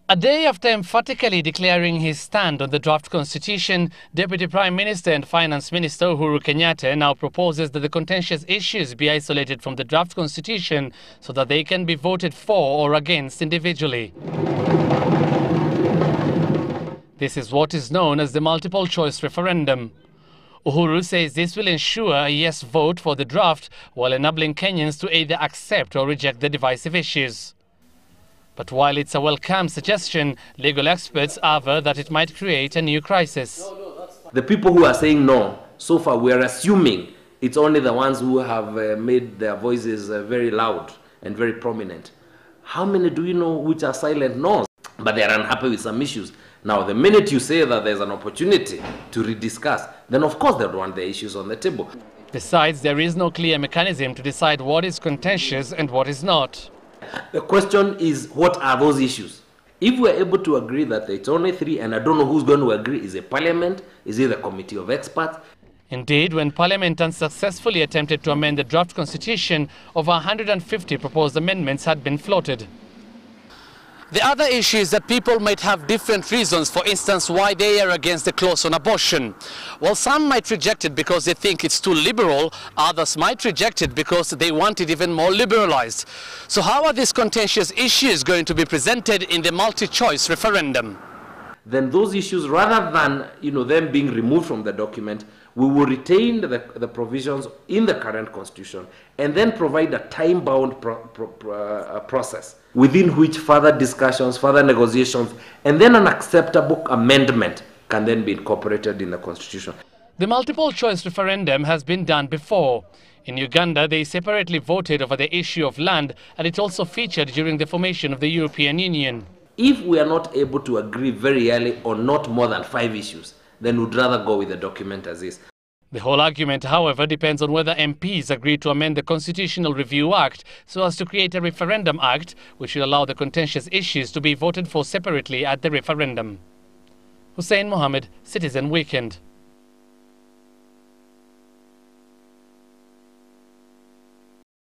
A day after emphatically declaring his stand on the draft constitution, Deputy Prime Minister and Finance Minister Uhuru Kenyatta now proposes that the contentious issues be isolated from the draft constitution so that they can be voted for or against individually. This is what is known as the multiple choice referendum. Uhuru says this will ensure a yes vote for the draft while enabling Kenyans to either accept or reject the divisive issues. But while it's a welcome suggestion, legal experts aver that it might create a new crisis. The people who are saying no, so far we are assuming it's only the ones who have made their voices very loud and very prominent. How many do you know which are silent no's? But they are unhappy with some issues. Now, the minute you say that there's an opportunity to rediscuss, then of course they'll want the issues on the table. Besides, there is no clear mechanism to decide what is contentious and what is not. The question is, what are those issues? If we're able to agree that it's only three, and I don't know who's going to agree, is it Parliament? Is it the Committee of Experts? Indeed, when Parliament unsuccessfully attempted to amend the draft constitution, over 150 proposed amendments had been floated. The other issue is that people might have different reasons, for instance, why they are against the clause on abortion. While some might reject it because they think it's too liberal, others might reject it because they want it even more liberalized. So how are these contentious issues going to be presented in the multi-choice referendum? Then those issues, rather than them being removed from the document, we will retain the provisions in the current constitution and then provide a time-bound process within which further discussions, further negotiations, and then an acceptable amendment can then be incorporated in the constitution. The multiple choice referendum has been done before. In Uganda, they separately voted over the issue of land, and it also featured during the formation of the European Union. If we are not able to agree very early on not more than 5 issues, then we'd rather go with the document as is. The whole argument, however, depends on whether MPs agree to amend the Constitutional Review Act so as to create a referendum act which will allow the contentious issues to be voted for separately at the referendum. Hussein Mohamed, Citizen Weekend.